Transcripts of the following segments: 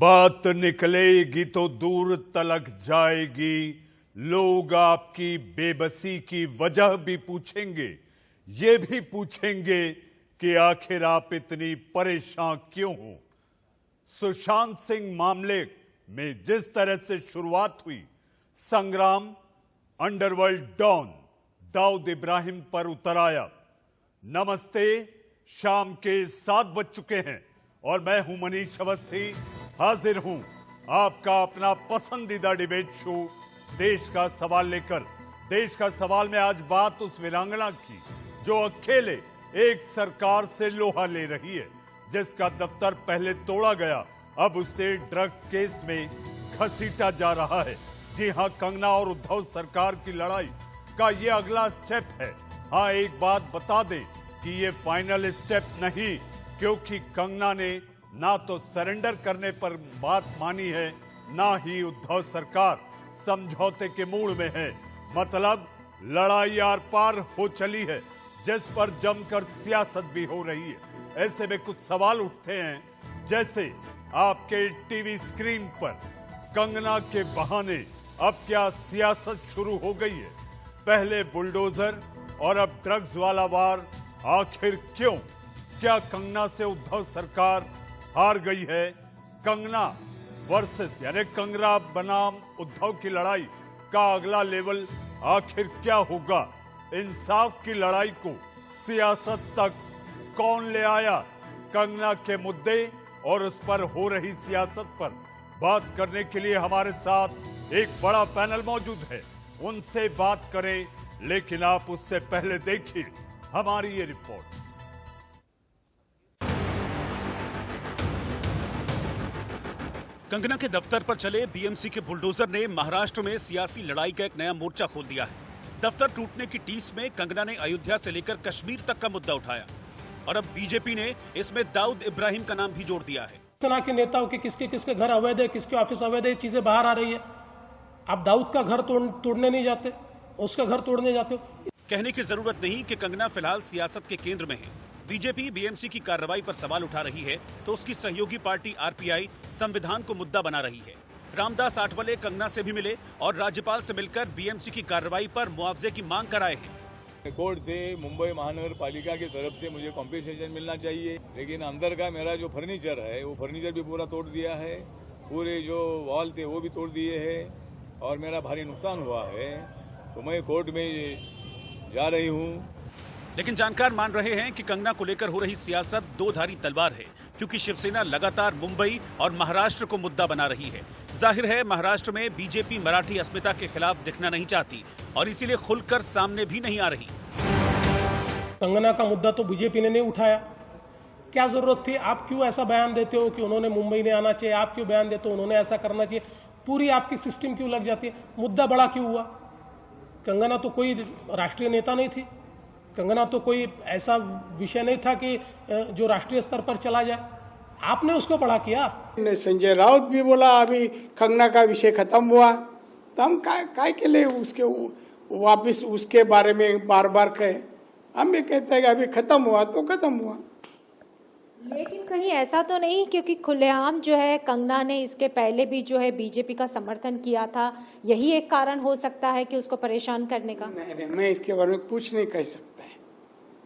बात निकलेगी तो दूर तलक जाएगी। लोग आपकी बेबसी की वजह भी पूछेंगे, ये भी पूछेंगे कि आखिर आप इतनी परेशान क्यों हो। सुशांत सिंह मामले में जिस तरह से शुरुआत हुई, संग्राम अंडरवर्ल्ड डॉन दाऊद इब्राहिम पर उतर आया। नमस्ते, शाम के 7 बज चुके हैं और मैं हूं मनीष अवस्थी, हाजिर हूं आपका अपना पसंदीदा डिबेट शो देश का सवाल लेकर। देश का सवाल में आज बात उस वीरांगना की जो अकेले एक सरकार से लोहा ले रही है, जिसका दफ्तर पहले तोड़ा गया, अब उसे ड्रग्स केस में घसीटा जा रहा है। जी हां, कंगना और उद्धव सरकार की लड़ाई का ये अगला स्टेप है। हाँ, एक बात बता दें कि ये फाइनल स्टेप नहीं, क्योंकि कंगना ने ना तो सरेंडर करने पर बात मानी है, ना ही उद्धव सरकार समझौते के मूड में है। मतलब लड़ाई आर पार हो चली है, जिस पर जमकर सियासत भी हो रही है। ऐसे में कुछ सवाल उठते हैं, जैसे आपके टीवी स्क्रीन पर कंगना के बहाने अब क्या सियासत शुरू हो गई है। पहले बुलडोजर और अब ड्रग्स वाला वार, आखिर क्यों? क्या कंगना से उद्धव सरकार हार गई है? कंगना वर्सेस यानी कंगना बनाम उद्धव की लड़ाई का अगला लेवल आखिर क्या होगा? इंसाफ की लड़ाई को सियासत तक कौन ले आया? कंगना के मुद्दे और उस पर हो रही सियासत पर बात करने के लिए हमारे साथ एक बड़ा पैनल मौजूद है, उनसे बात करें। लेकिन आप उससे पहले देखिए हमारी ये रिपोर्ट। कंगना के दफ्तर पर चले बीएमसी के बुलडोजर ने महाराष्ट्र में सियासी लड़ाई का एक नया मोर्चा खोल दिया है। दफ्तर टूटने की टीस में कंगना ने अयोध्या से लेकर कश्मीर तक का मुद्दा उठाया और अब बीजेपी ने इसमें दाऊद इब्राहिम का नाम भी जोड़ दिया है। सेना के नेताओं के किसके किसके घर अवैध है, किसके ऑफिस अवैध है, चीजें बाहर आ रही है। आप दाऊद का घर तोड़ने नहीं जाते, उसका घर तोड़ने जाते हो। कहने की जरूरत नहीं कि कंगना फिलहाल सियासत के केंद्र में है। बीजेपी बीएमसी की कार्रवाई पर सवाल उठा रही है तो उसकी सहयोगी पार्टी आरपीआई संविधान को मुद्दा बना रही है। रामदास आठवले कंगना से भी मिले और राज्यपाल से मिलकर बीएमसी की कार्रवाई पर मुआवजे की मांग कराए हैं। कोर्ट से मुंबई महानगर पालिका की तरफ से मुझे कॉम्पेंसेशन मिलना चाहिए, लेकिन अंदर का मेरा जो फर्नीचर है वो फर्नीचर भी पूरा तोड़ दिया है, पूरे जो वॉल थे वो भी तोड़ दिए हैं और मेरा भारी नुकसान हुआ है। तो मैं कोर्ट में जा रही हूँ। लेकिन जानकार मान रहे हैं कि कंगना को लेकर हो रही सियासत दो धारी तलवार है, क्योंकि शिवसेना लगातार मुंबई और महाराष्ट्र को मुद्दा बना रही है। जाहिर है महाराष्ट्र में बीजेपी मराठी अस्मिता के खिलाफ दिखना नहीं चाहती और इसीलिए खुलकर सामने भी नहीं आ रही। कंगना का मुद्दा तो बीजेपी ने नहीं उठाया, क्या जरूरत थी? आप क्यों ऐसा बयान देते हो कि उन्होंने मुंबई में आना चाहिए? आप क्यों बयान देते हो उन्होंने ऐसा करना चाहिए? पूरी आपकी सिस्टम क्यों लग जाती है? मुद्दा बड़ा क्यों हुआ? कंगना तो कोई राष्ट्रीय नेता नहीं थी, कंगना तो कोई ऐसा विषय नहीं था कि जो राष्ट्रीय स्तर पर चला जाए। आपने उसको बड़ा किया। संजय राउत भी बोला अभी कंगना का विषय खत्म हुआ, तो हम काय के लिए उसके वापिस उसके बारे में बार बार कहे? हम ये कहते हैं कि अभी खत्म हुआ तो खत्म हुआ। लेकिन कहीं ऐसा तो नहीं, क्योंकि खुलेआम जो है कंगना ने इसके पहले भी जो है बीजेपी का समर्थन किया था, यही एक कारण हो सकता है कि उसको परेशान करने का? नहीं, मैं इसके बारे में कुछ नहीं कह सकता है,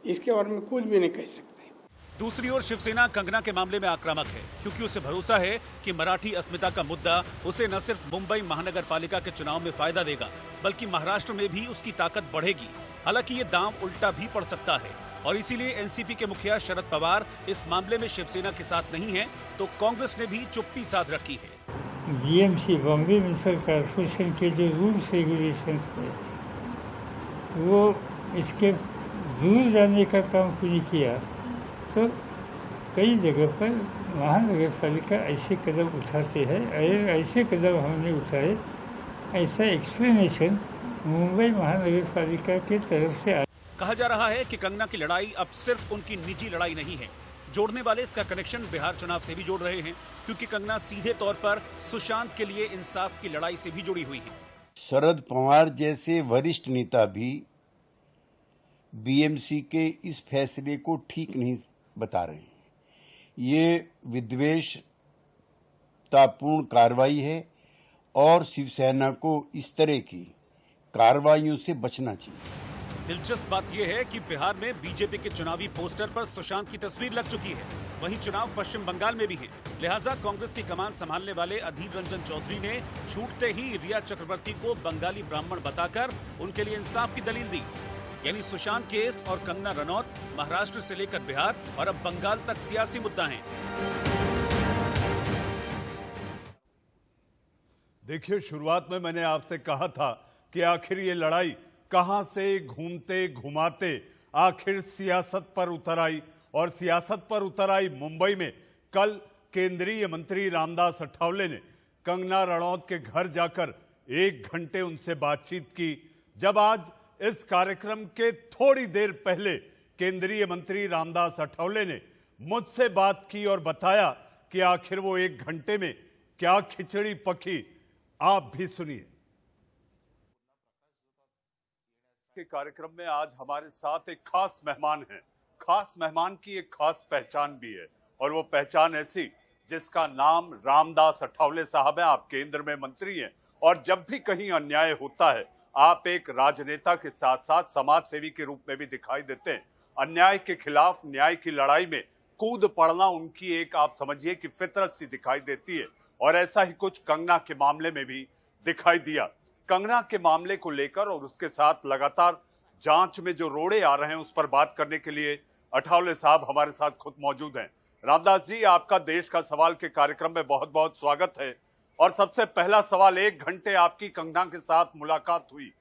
इसके बारे में कुछ भी नहीं कह सकता। दूसरी ओर शिवसेना कंगना के मामले में आक्रामक है, क्योंकि उसे भरोसा है कि मराठी अस्मिता का मुद्दा उसे न सिर्फ मुंबई महानगर पालिका के चुनाव में फायदा देगा, बल्कि महाराष्ट्र में भी उसकी ताकत बढ़ेगी। हालांकि ये दांव उल्टा भी पड़ सकता है और इसीलिए एनसीपी के मुखिया शरद पवार इस मामले में शिवसेना के साथ नहीं है, तो कांग्रेस ने भी चुप्पी साध रखी है। बीएमसी बॉम्बे म्युनिसिपल कॉर्पोरेशन के जो रूल्स रेगुलेशन है वो इसके दूर जाने का काम नहीं किया, तो कई जगह पर महानगर पालिका ऐसे कदम उठाते हैं। ऐसे कदम हमने उठाए, ऐसा एक्सप्लेनेशन मुंबई महानगर पालिका की तरफ से कहा जा रहा है कि कंगना की लड़ाई अब सिर्फ उनकी निजी लड़ाई नहीं है। जोड़ने वाले इसका कनेक्शन बिहार चुनाव से भी जोड़ रहे हैं, क्योंकि कंगना सीधे तौर पर सुशांत के लिए इंसाफ की लड़ाई से भी जुड़ी हुई है। शरद पवार जैसे वरिष्ठ नेता भी बीएमसी के इस फैसले को ठीक नहीं बता रहे हैं। ये विद्वेष मूर्खतापूर्ण कार्रवाई है और शिवसेना को इस तरह की कार्रवाइयों से बचना चाहिए। दिलचस्प बात यह है कि बिहार में बीजेपी के चुनावी पोस्टर पर सुशांत की तस्वीर लग चुकी है। वहीं चुनाव पश्चिम बंगाल में भी है। लिहाजा कांग्रेस की कमान संभालने वाले अधीर रंजन चौधरी ने छूटते ही रिया चक्रवर्ती को बंगाली ब्राह्मण बताकर उनके लिए इंसाफ की दलील दी। यानी सुशांत केस और कंगना रनौत महाराष्ट्र से लेकर बिहार और अब बंगाल तक सियासी मुद्दा है। देखिए, शुरुआत में मैंने आपसे कहा था कि आखिर ये लड़ाई कहां से घूमते घुमाते आखिर सियासत पर उतर आई, और सियासत पर उतर आई मुंबई में। कल केंद्रीय मंत्री रामदास अठावले ने कंगना रनौत के घर जाकर 1 घंटे उनसे बातचीत की। जब आज इस कार्यक्रम के थोड़ी देर पहले केंद्रीय मंत्री रामदास अठावले ने मुझसे बात की और बताया कि आखिर वो 1 घंटे में क्या खिचड़ी पकी, आप भी सुनिए। के कार्यक्रम में आज हमारे साथ एक खास मेहमान है। खास मेहमान की एक खास पहचान भी है, और वो पहचान ऐसी जिसका नाम रामदास अठावले साहब है। आप केंद्र में मंत्री हैं, और जब भी कहीं अन्याय होता है आप एक राजनेता के साथ साथ समाज सेवी के रूप में भी दिखाई देते हैं। अन्याय के खिलाफ न्याय की लड़ाई में कूद पड़ना उनकी एक, आप समझिए कि फितरत सी दिखाई देती है, और ऐसा ही कुछ कंगना के मामले में भी दिखाई दिया। कंगना के मामले को लेकर और उसके साथ लगातार जांच में जो रोड़े आ रहे हैं उस पर बात करने के लिए अठावले साहब हमारे साथ खुद मौजूद हैं। रामदास जी, आपका देश का सवाल के कार्यक्रम में बहुत बहुत स्वागत है। और सबसे पहला सवाल, 1 घंटे आपकी कंगना के साथ मुलाकात हुई,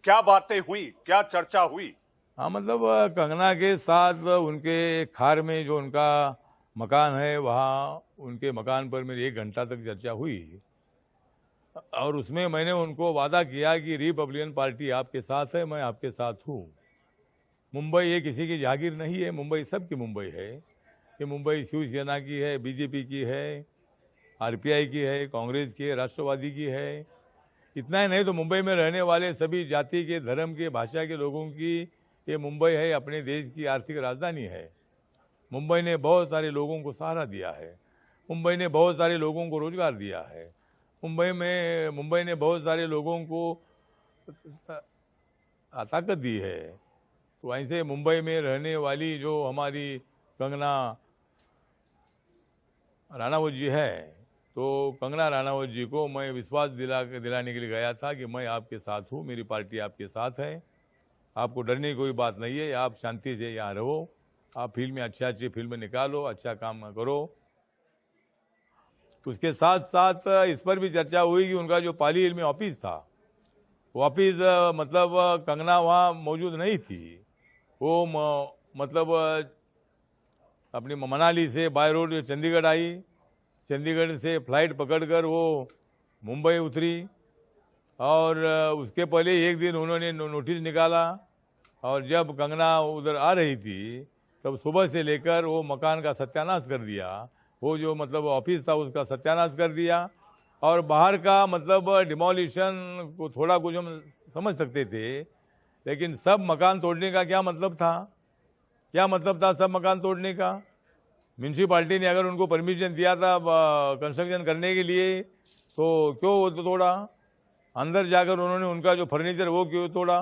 क्या बातें हुई, क्या चर्चा हुई? हाँ, मतलब कंगना के साथ उनके खार में जो उनका मकान है वहाँ उनके मकान पर मेरी 1 घंटा तक चर्चा हुई, और उसमें मैंने उनको वादा किया कि रिपब्लिकन पार्टी आपके साथ है, मैं आपके साथ हूँ। मुंबई ये किसी की जागीर नहीं है, मुंबई सबकी मुंबई है। ये मुंबई शिवसेना की है, बीजेपी की है, आरपीआई की है, कांग्रेस की है, राष्ट्रवादी की है। इतना ही नहीं तो मुंबई में रहने वाले सभी जाति के, धर्म के, भाषा के लोगों की ये मुंबई है, अपने देश की आर्थिक राजधानी है। मुंबई ने बहुत सारे लोगों को सहारा दिया है, मुंबई ने बहुत सारे लोगों को रोजगार दिया है, मुंबई ने बहुत सारे लोगों को ताकत दी है। तो ऐसे मुंबई में रहने वाली जो हमारी कंगना राणावत जी है, तो कंगना राणावत जी को मैं विश्वास दिलाने के लिए गया था कि मैं आपके साथ हूँ, मेरी पार्टी आपके साथ है, आपको डरने की कोई बात नहीं है, आप शांति से यहाँ रहो, आप फील्ड में अच्छी फिल्म निकालो, अच्छा काम करो। उसके साथ साथ इस पर भी चर्चा हुई कि उनका जो पाली हिल में ऑफिस था, वो ऑफिस मतलब कंगना वहाँ मौजूद नहीं थी। वो मतलब अपनी मनाली से बाय रोड चंडीगढ़ आई, चंडीगढ़ से फ्लाइट पकड़कर वो मुंबई उतरी, और उसके पहले 1 दिन उन्होंने नोटिस निकाला, और जब कंगना उधर आ रही थी तब सुबह से लेकर वो मकान का सत्यानाश कर दिया। वो जो मतलब ऑफिस था उसका सत्यानाश कर दिया, और बाहर का मतलब डिमोलिशन को थोड़ा कुछ हम समझ सकते थे, लेकिन सब मकान तोड़ने का क्या मतलब था? क्या मतलब था सब मकान तोड़ने का? म्यूनसिपाल्टी ने अगर उनको परमिशन दिया था कंस्ट्रक्शन करने के लिए, तो क्यों वो तोड़ा? अंदर जाकर उन्होंने उनका जो फर्नीचर वो क्यों तोड़ा?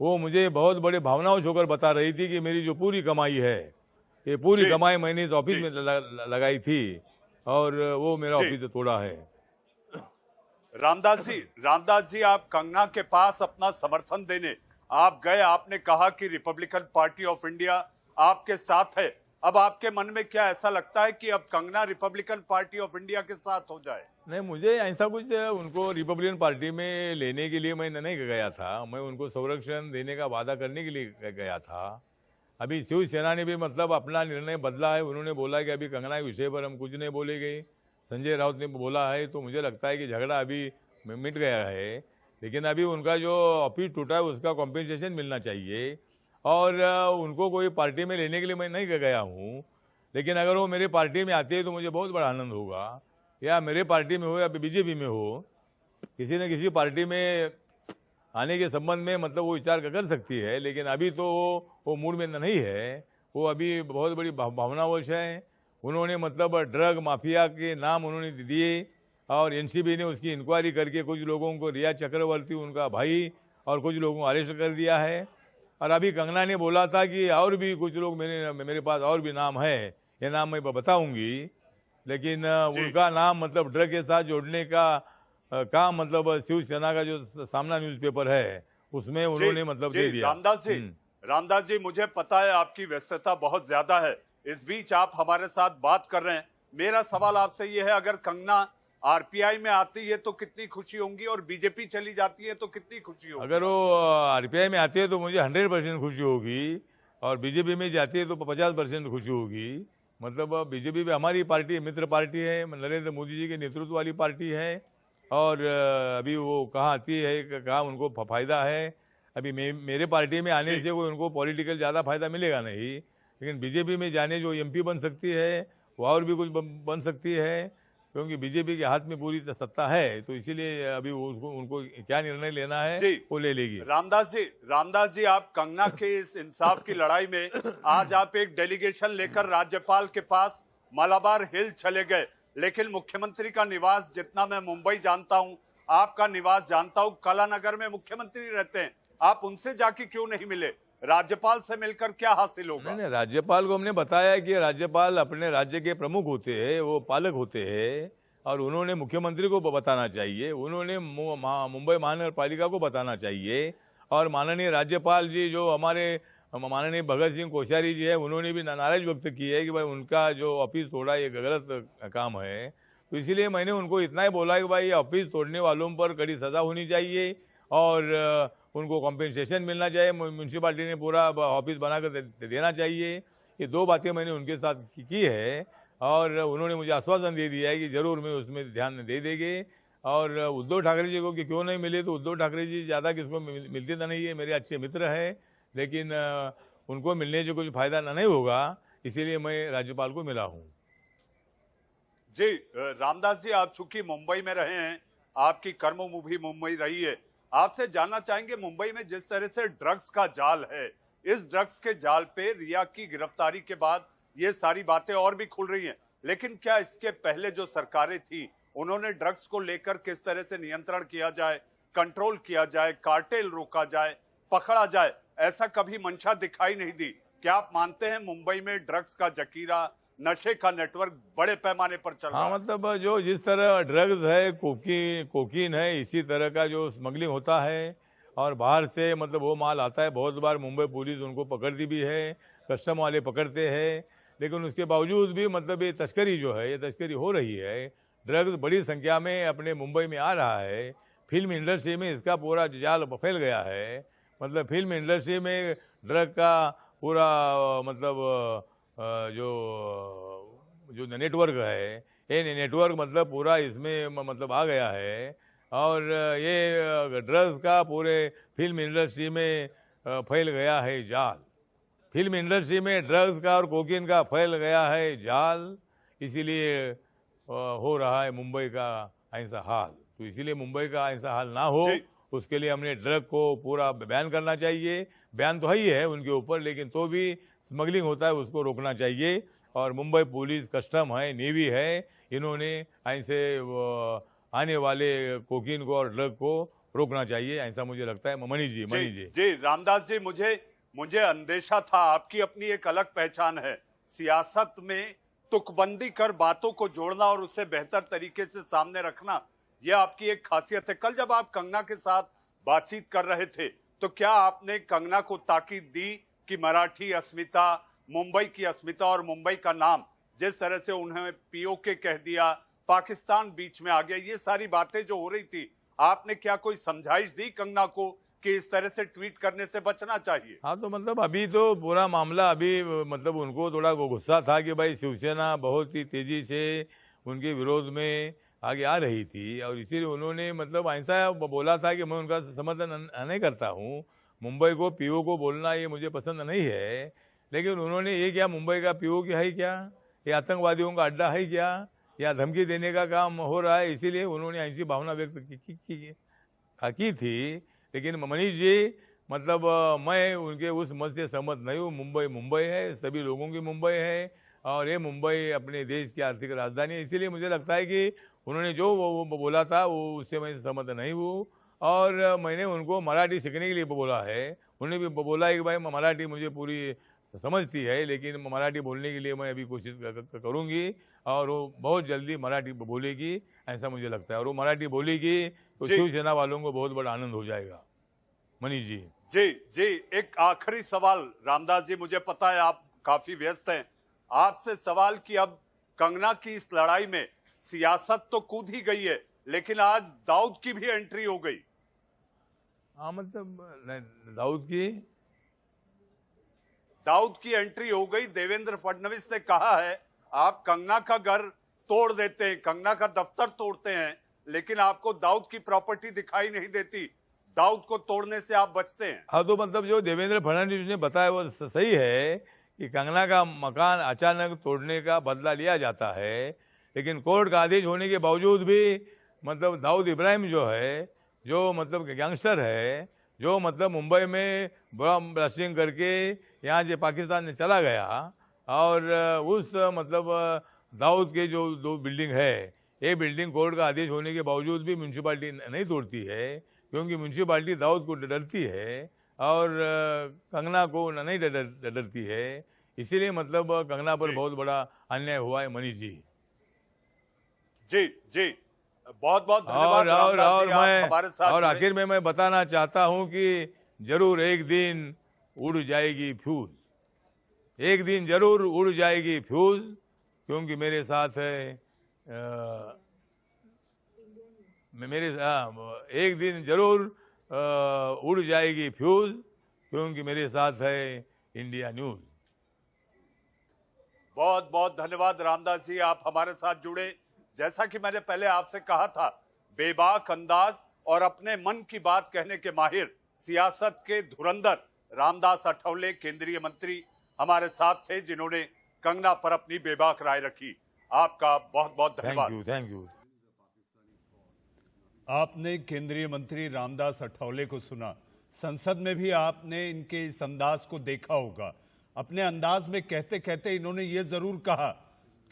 वो मुझे बहुत बड़े भावनाओं से होकर बता रही थी कि मेरी जो पूरी कमाई है, ये पूरी कमाई मैंने इस ऑफिस में लगाई थी, और वो मेरा ऑफिस तोड़ा है। रामदास जी, आप कंगना के पास अपना समर्थन देने आप गए, आपने कहा कि रिपब्लिकन पार्टी ऑफ इंडिया आपके साथ है। अब आपके मन में क्या ऐसा लगता है कि अब Kangana Republican party of India के साथ हो जाए? नहीं, मुझे ऐसा कुछ उनको रिपब्लिकन पार्टी में लेने के लिए मैं नहीं गया था, मैं उनको संरक्षण देने का वादा करने के लिए गया था। अभी शिवसेना ने भी मतलब अपना निर्णय बदला है, उन्होंने बोला कि अभी कंगना के विषय पर हम कुछ नहीं बोलेंगे। संजय राउत ने बोला है, तो मुझे लगता है कि झगड़ा अभी मिट गया है, लेकिन अभी उनका जो ऑफिस टूटा है उसका कॉम्पेंसेशन मिलना चाहिए, और उनको कोई पार्टी में लेने के लिए मैं नहीं गया हूँ। लेकिन अगर वो मेरे पार्टी में आते हैं तो मुझे बहुत बड़ा आनंद होगा, या मेरे पार्टी में हो या बीजेपी में हो, किसी न किसी पार्टी में आने के संबंध में मतलब वो विचार कर सकती है। लेकिन अभी तो वो मूड में नहीं है, वो अभी बहुत बड़ी भावनावश है, उन्होंने मतलब ड्रग माफिया के नाम उन्होंने दिए और एनसीबी ने उसकी इंक्वायरी करके कुछ लोगों को, रिया चक्रवर्ती उनका भाई और कुछ लोगों को अरेस्ट कर दिया है। और अभी कंगना ने बोला था कि और भी कुछ लोग मेरे पास और भी नाम है, ये नाम मैं बताऊंगी, लेकिन उनका नाम मतलब ड्रग के साथ जोड़ने का काम मतलब शिवसेना का जो सामना न्यूज़पेपर है उसमें उन्होंने मतलब दे दिया। रामदास जी मुझे पता है आपकी व्यस्तता बहुत ज्यादा है, इस बीच आप हमारे साथ बात कर रहे हैं। मेरा सवाल आपसे ये है, अगर कंगना आरपीआई में आती है तो कितनी खुशी होगी और बीजेपी चली जाती है तो कितनी खुशी होगी? अगर वो आरपीआई में आती है तो मुझे 100% खुशी होगी और बीजेपी में जाती है तो 50% खुशी होगी। मतलब बीजेपी भी हमारी पार्टी, मित्र पार्टी है, नरेंद्र मोदी जी के नेतृत्व वाली पार्टी है और अभी वो कहाँ आती है, कहाँ उनको फायदा है। अभी मेरे पार्टी में आने से कोई उनको पॉलिटिकल ज़्यादा फायदा मिलेगा नहीं, लेकिन बीजेपी में जाने जो एमपी बन सकती है वो और भी कुछ बन सकती है, क्योंकि बीजेपी के हाथ में पूरी सत्ता है। तो इसीलिए अभी उनको क्या निर्णय लेना है वो ले लेगी। रामदास जी आप कंगना के इस इंसाफ की लड़ाई में आज आप एक डेलीगेशन लेकर राज्यपाल के पास मलाबार हिल चले गए, लेकिन मुख्यमंत्री का निवास, जितना मैं मुंबई जानता हूं, आपका निवास जानता हूं, कलानगर में मुख्यमंत्री रहते हैं, आप उनसे जाके क्यों नहीं मिले? राज्यपाल से मिलकर क्या हासिल होगा? नहीं, राज्यपाल को हमने बताया कि राज्यपाल अपने राज्य के प्रमुख होते हैं, वो पालक होते हैं और उन्होंने मुख्यमंत्री को बताना चाहिए, उन्होंने मुंबई महानगर पालिका को बताना चाहिए। और माननीय राज्यपाल जी जो हमारे माननीय भगत सिंह कोश्यारी जी है, उन्होंने भी नाराज व्यक्त की है कि भाई उनका जो ऑफिस तोड़ा ये गलत काम है। तो इसीलिए मैंने उनको इतना ही बोला कि भाई ऑफिस तोड़ने वालों पर कड़ी सजा होनी चाहिए और उनको कॉम्पेंसेशन मिलना चाहिए, म्यूनसिपालिटी ने पूरा ऑफिस बनाकर देना चाहिए। ये दो बातें मैंने उनके साथ की है और उन्होंने मुझे आश्वासन दे दिया है कि जरूर मैं उसमें ध्यान दे देंगे। और उद्धव ठाकरे जी को कि क्यों नहीं मिले, तो उद्धव ठाकरे जी ज़्यादा किसको मिलते तो नहीं है, मेरे अच्छे मित्र हैं, लेकिन उनको मिलने से कुछ फायदा नहीं होगा, इसीलिए मैं राज्यपाल को मिला हूँ। जी रामदास जी, आप चूंकि मुंबई में रहे हैं, आपकी कर्मभूमि मुंबई रही है, आपसे जानना चाहेंगे मुंबई में जिस तरह से ड्रग्स का जाल है, इस ड्रग्स के जाल पे रिया की गिरफ्तारी के बाद ये सारी बातें और भी खुल रही हैं, लेकिन क्या इसके पहले जो सरकारें थी उन्होंने ड्रग्स को लेकर किस तरह से नियंत्रण किया जाए, कंट्रोल किया जाए, कार्टेल रोका जाए, पकड़ा जाए, ऐसा कभी मंशा दिखाई नहीं दी? क्या आप मानते हैं मुंबई में ड्रग्स का जकीरा, नशे का नेटवर्क बड़े पैमाने पर चल रहा है? हाँ, मतलब जो जिस तरह ड्रग्स है, कोकीन है, इसी तरह का जो स्मगलिंग होता है और बाहर से मतलब वो माल आता है। बहुत बार मुंबई पुलिस उनको पकड़ती भी है, कस्टम वाले पकड़ते हैं, लेकिन उसके बावजूद भी मतलब ये तस्करी जो है, ये तस्करी हो रही है। ड्रग्स बड़ी संख्या में अपने मुंबई में आ रहा है। फिल्म इंडस्ट्री में इसका पूरा जाल फैल गया है। मतलब फिल्म इंडस्ट्री में ड्रग का पूरा मतलब जो नेटवर्क है, ये नेटवर्क मतलब पूरा इसमें मतलब आ गया है और ये ड्रग्स का पूरे फिल्म इंडस्ट्री में फैल गया है जाल। फिल्म इंडस्ट्री में ड्रग्स का और कोकीन का फैल गया है जाल, इसीलिए हो रहा है मुंबई का ऐसा हाल। तो इसीलिए मुंबई का ऐसा हाल ना हो, उसके लिए हमने ड्रग को पूरा बैन करना चाहिए। बैन तो ही है उनके ऊपर, लेकिन तो भी स्मगलिंग होता है उसको रोकना चाहिए। और मुंबई पुलिस, कस्टम है, नेवी है, इन्होंने ऐसे आने वाले कोकीन को और ड्रग को रोकना चाहिए, ऐसा मुझे लगता है। मणि जी रामदास जी, मुझे अंदेशा था, आपकी अपनी एक अलग पहचान है, सियासत में तुकबंदी कर बातों को जोड़ना और उसे बेहतर तरीके से सामने रखना, यह आपकी एक खासियत है। कल जब आप कंगना के साथ बातचीत कर रहे थे तो क्या आपने कंगना को ताकीद दी कि मराठी अस्मिता, मुंबई की अस्मिता और मुंबई का नाम जिस तरह से उन्हें पीओके कह दिया, पाकिस्तान बीच में आ गया, ये सारी बातें जो हो रही थी, आपने क्या कोई समझाइश दी कंगना को कि इस तरह से ट्वीट करने से बचना चाहिए? हाँ, तो मतलब अभी तो पूरा मामला अभी मतलब उनको थोड़ा गुस्सा था कि भाई शिवसेना बहुत ही तेजी से उनके विरोध में आगे आ रही थी और इसीलिए उन्होंने मतलब ऐसा बोला था कि मैं उनका समर्थन नहीं करता हूँ, मुंबई को पीओ को बोलना ये मुझे पसंद नहीं है। लेकिन उन्होंने ये क्या, मुंबई का पीओ क्या है, क्या ये आतंकवादियों का अड्डा है क्या, या धमकी देने का काम हो रहा है, इसीलिए उन्होंने ऐसी भावना व्यक्त की थी। लेकिन मनीष जी, मतलब मैं उनके उस मत से सहमत नहीं हूँ। मुंबई मुंबई है, सभी लोगों की मुंबई है, और ये मुंबई अपने देश की आर्थिक राजधानी है। इसीलिए मुझे लगता है कि उन्होंने जो वो बोला था वो उससे मैं सहमत नहीं हूँ। और मैंने उनको मराठी सीखने के लिए बोला है। उन्होंने भी बोला है कि भाई मराठी मुझे पूरी समझती है, लेकिन मराठी बोलने के लिए मैं अभी कोशिश करूँगी और वो बहुत जल्दी मराठी बोलेगी, ऐसा मुझे लगता है। और वो मराठी बोलेगी तो शिवसेना वालों को बहुत बड़ा आनंद हो जाएगा। मनीष जी। जी, एक आखिरी सवाल रामदास जी, मुझे पता है आप काफी व्यस्त हैं, आपसे सवाल कि अब कंगना की इस लड़ाई में सियासत तो कूद ही गई है, लेकिन आज दाऊद की भी एंट्री हो गई। हाँ, मतलब दाऊद की एंट्री हो गई। देवेंद्र फडणवीस ने कहा है आप कंगना का घर तोड़ देते हैं, कंगना का दफ्तर तोड़ते हैं, लेकिन आपको दाऊद की प्रॉपर्टी दिखाई नहीं देती, दाऊद को तोड़ने से आप बचते हैं। हाँ, तो मतलब जो देवेंद्र फडणवीस ने बताया वो सही है कि कंगना का मकान अचानक तोड़ने का बदला लिया जाता है, लेकिन कोर्ट का आदेश होने के बावजूद भी मतलब दाऊद इब्राहिम जो है, जो मतलब गैंगस्टर है, जो मतलब मुंबई में बम ब्लास्टिंग करके यहाँ से पाकिस्तान में चला गया, और उस मतलब दाऊद के जो 2 बिल्डिंग है, ये बिल्डिंग कोर्ट का आदेश होने के बावजूद भी म्यूनसिपालिटी नहीं तोड़ती है, क्योंकि म्यूनसिपालिटी दाऊद को डरती है और कंगना को नहीं डरती है। इसीलिए मतलब कंगना पर बहुत बड़ा अन्याय हुआ है। मनीष जी। जी, बहुत बहुत धन्यवाद। और आखिर में मैं बताना चाहता हूं कि जरूर एक दिन उड़ जाएगी फ्यूज, एक दिन जरूर उड़ जाएगी फ्यूज, क्योंकि मेरे साथ है एक दिन जरूर उड़ जाएगी फ्यूज, क्योंकि मेरे साथ है इंडिया न्यूज। बहुत बहुत धन्यवाद रामदास जी, आप हमारे साथ जुड़े। जैसा कि मैंने पहले आपसे कहा था, बेबाक अंदाज और अपने मन की बात कहने के माहिर, सियासत के धुरंधर रामदास अठौले केंद्रीय मंत्री हमारे साथ थे, जिन्होंने कंगना पर अपनी बेबाक राय रखी। आपका बहुत बहुत धन्यवाद। Thank you. आपने केंद्रीय मंत्री रामदास अठौले को सुना, संसद में भी आपने इनके इस अंदाज को देखा होगा। अपने अंदाज में कहते कहते इन्होंने ये जरूर कहा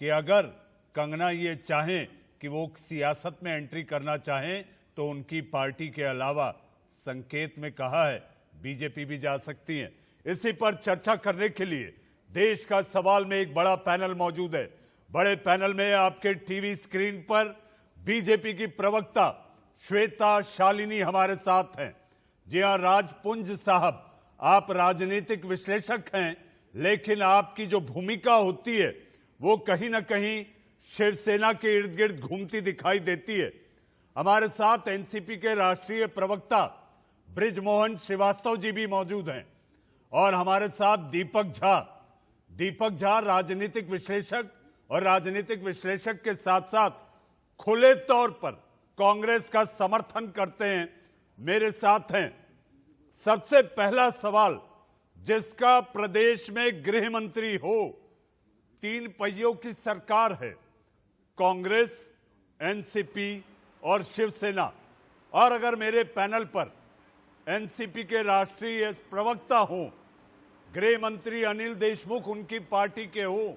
कि अगर कंगना ये चाहें कि वो सियासत में एंट्री करना चाहें तो उनकी पार्टी के अलावा, संकेत में कहा है, बीजेपी भी जा सकती है। इसी पर चर्चा करने के लिए देश का सवाल में एक बड़ा पैनल मौजूद है। बड़े पैनल में आपके टीवी स्क्रीन पर बीजेपी की प्रवक्ता श्वेता शालिनी हमारे साथ हैं। जी हां राजपुंज साहब, आप राजनीतिक विश्लेषक हैं, लेकिन आपकी जो भूमिका होती है वो कहीं ना कहीं शिवसेना के इर्द गिर्द घूमती दिखाई देती है। हमारे साथ एनसीपी के राष्ट्रीय प्रवक्ता बृजमोहन श्रीवास्तव जी भी मौजूद हैं और हमारे साथ दीपक झा राजनीतिक विश्लेषक, और राजनीतिक विश्लेषक के साथ साथ खुले तौर पर कांग्रेस का समर्थन करते हैं, मेरे साथ हैं। सबसे पहला सवाल, जिसका प्रदेश में गृह मंत्री हो, 3 पहियों की सरकार है, कांग्रेस, एनसीपी और शिवसेना, और अगर मेरे पैनल पर एनसीपी के राष्ट्रीय प्रवक्ता हो, गृह मंत्री अनिल देशमुख उनकी पार्टी के हो,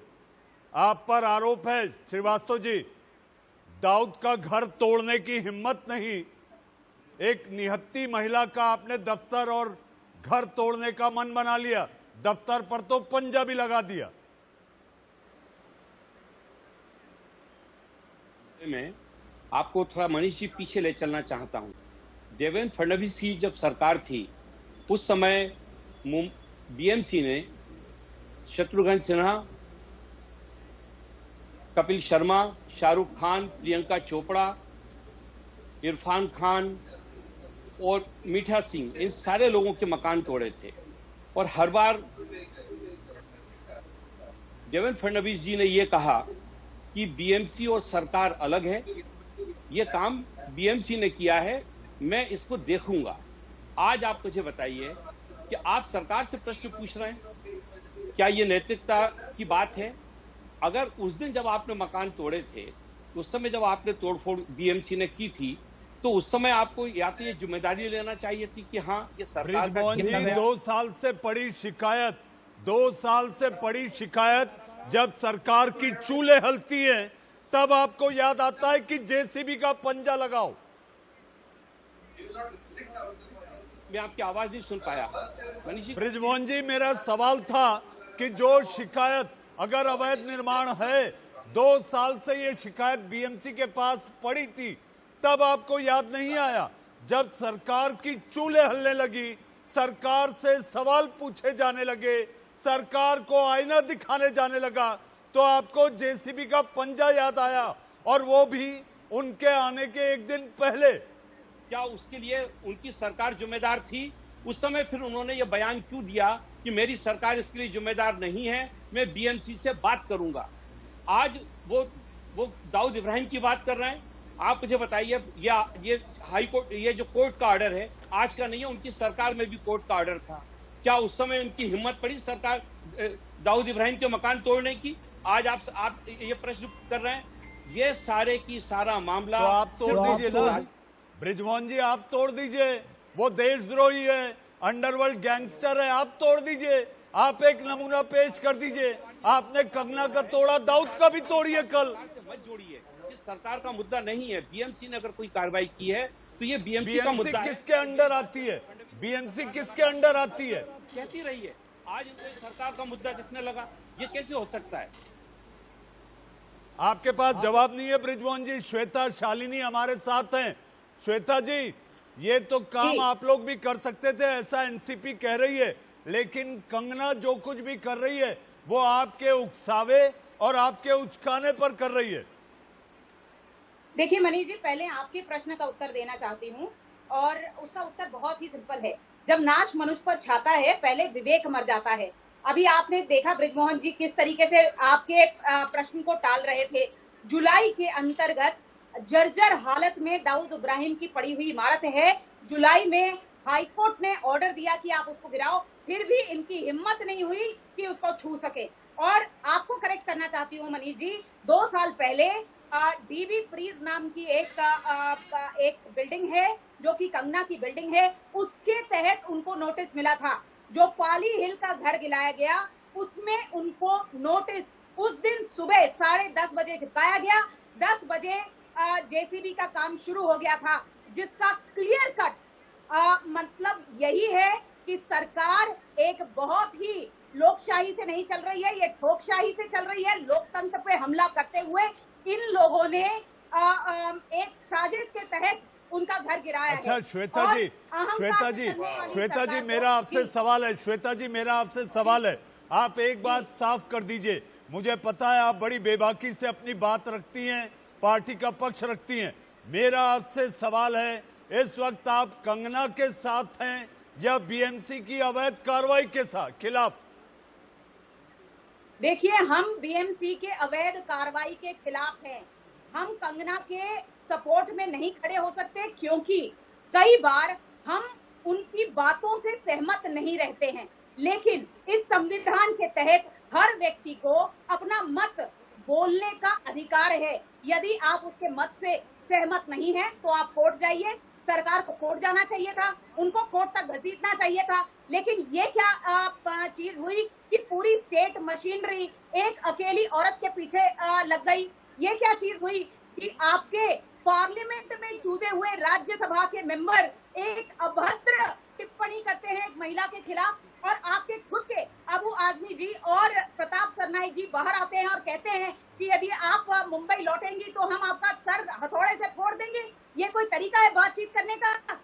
आप पर आरोप है श्रीवास्तव जी, दाऊद का घर तोड़ने की हिम्मत नहीं, एक निहत्ती महिला का आपने दफ्तर और घर तोड़ने का मन बना लिया, दफ्तर पर तो पंजा भी लगा दिया। मैं आपको थोड़ा मनीष जी पीछे ले चलना चाहता हूं। देवेंद्र फडणवीस की जब सरकार थी, उस समय बीएमसी ने शत्रुघ्न सिन्हा, कपिल शर्मा, शाहरुख खान, प्रियंका चोपड़ा, इरफान खान और मीठा सिंह, इन सारे लोगों के मकान तोड़े थे। और हर बार देवेंद्र फडणवीस जी ने यह कहा कि बीएमसी और सरकार अलग है, ये काम बीएमसी ने किया है, मैं इसको देखूंगा। आज आप मुझे बताइए कि आप सरकार से प्रश्न पूछ रहे हैं, क्या ये नैतिकता की बात है? अगर उस दिन जब आपने मकान तोड़े थे, उस समय जब आपने तोड़फोड़ बीएमसी ने की थी, तो उस समय आपको या तो ये जिम्मेदारी लेना चाहिए थी कि हाँ ये सरकार का 2 साल से पड़ी शिकायत जब सरकार की चूल्हे हलती हैं तब आपको याद आता है कि जेसीबी का पंजा लगाओ। मैं आपकी आवाज नहीं सुन पाया मनीष जी। ब्रिजमोहन जी, मेरा सवाल था कि जो शिकायत, अगर अवैध निर्माण है, 2 साल से ये शिकायत बीएमसी के पास पड़ी थी, तब आपको याद नहीं आया? जब सरकार की चूल्हे हलने लगी, सरकार से सवाल पूछे जाने लगे, सरकार को आईना दिखाने जाने लगा, तो आपको जेसीबी का पंजा याद आया, और वो भी उनके आने के 1 दिन पहले। क्या उसके लिए उनकी सरकार जिम्मेदार थी? उस समय फिर उन्होंने ये बयान क्यों दिया कि मेरी सरकार इसके लिए जिम्मेदार नहीं है, मैं बीएमसी से बात करूंगा? आज वो दाऊद इब्राहिम की बात कर रहे हैं। आप मुझे बताइए, ये हाई कोर्ट, ये जो कोर्ट का ऑर्डर है आज का नहीं है, उनकी सरकार में भी कोर्ट का ऑर्डर था। क्या उस समय उनकी हिम्मत पड़ी सरकार दाऊद इब्राहिम के मकान तोड़ने की? आज आप ये प्रश्न कर रहे हैं। ये सारे की सारा मामला तो आप तोड़ दीजिए ना ब्रिजमोहन जी, आप तोड़ दीजिए। वो देशद्रोही है, अंडरवर्ल्ड गैंगस्टर है, आप तोड़ दीजिए। आप एक नमूना पेश कर दीजिए। आपने कंगना का तोड़ा, दाऊद का भी तोड़िए कल। मत जोड़िए, ये सरकार का मुद्दा नहीं है। बीएमसी ने अगर कोई कार्रवाई की है तो ये बीएमसी का मुद्दा है। किसके अंडर आती है? बीएमसी किसके अंडर आती है? कहती रही है। आज इनको सरकार का मुद्दा दिखने लगा, ये कैसे हो सकता है? आपके पास जवाब नहीं है ब्रिजमोहन जी। श्वेता शालिनी हमारे साथ हैं। श्वेता जी, ये तो काम आप लोग भी कर सकते थे, ऐसा एनसीपी कह रही है, लेकिन कंगना जो कुछ भी कर रही है वो आपके उकसावे और आपके उचकाने पर कर रही है। देखिए मनीष जी, पहले आपके प्रश्न का उत्तर देना चाहती हूँ, और उसका उत्तर बहुत ही सिंपल है। जब नाश मनुष्य पर छाता है, पहले विवेक मर जाता है। अभी आपने देखा ब्रिजमोहन जी किस तरीके से आपके प्रश्न को टाल रहे थे। जुलाई के अंतर्गत जर्जर हालत में दाऊद इब्राहिम की पड़ी हुई इमारत है। जुलाई में हाईकोर्ट ने ऑर्डर दिया कि आप उसको गिराओ, फिर भी इनकी हिम्मत नहीं हुई कि उसको छू सके। और आपको करेक्ट करना चाहती हूँ मनीष जी, 2 साल पहले डीबी फ्रीज नाम की एक बिल्डिंग है जो कि कंगना की बिल्डिंग है, उसके तहत उनको नोटिस मिला था। जो पाली हिल का घर गिराया गया, उसमें उनको नोटिस उस दिन सुबह 10:30 बजे चिपकाया गया। 10 बजे जेसीबी का काम शुरू हो गया था, जिसका क्लियर कट मतलब यही है कि सरकार एक बहुत ही लोकशाही से नहीं चल रही है, ये ठोकशाही से चल रही है। लोकतंत्र पे हमला करते हुए इन लोगों ने एक साजिश के तहत उनका घर गिराया है। अच्छा श्वेता जी मेरा आपसे सवाल है। श्वेता जी मेरा आपसे सवाल है, आप एक बात साफ कर दीजिए। मुझे पता है आप बड़ी बेबाकी से अपनी बात रखती हैं, पार्टी का पक्ष रखती हैं। मेरा आपसे सवाल है, इस वक्त आप कंगना के साथ हैं या बीएमसी की अवैध कार्रवाई के खिलाफ? देखिए, हम बीएमसी के अवैध कार्रवाई के खिलाफ हैं। हम कंगना के सपोर्ट में नहीं खड़े हो सकते, क्योंकि कई बार हम उनकी बातों से सहमत नहीं रहते हैं। लेकिन इस संविधान के तहत हर व्यक्ति को अपना मत बोलने का अधिकार है। यदि आप उसके मत से सहमत नहीं हैं तो आप कोर्ट जाइए। सरकार को कोर्ट जाना चाहिए था, उनको कोर्ट तक घसीटना चाहिए था। लेकिन ये क्या चीज हुई कि पूरी स्टेट मशीनरी एक अकेली औरत के पीछे लग गई? ये क्या चीज हुई कि आपके पार्लियामेंट में चुने हुए राज्यसभा के मेंबर एक अभद्र टिप्पणी करते हैं एक महिला के खिलाफ, और आपके खुद के अबू आजमी जी और प्रताप सरनाईक जी बाहर आते हैं और कहते हैं कि यदि आप मुंबई लौटेंगी तो हम आपका सर हथौड़े से फोड़ देंगे। ये कोई तरीका है बातचीत करने का?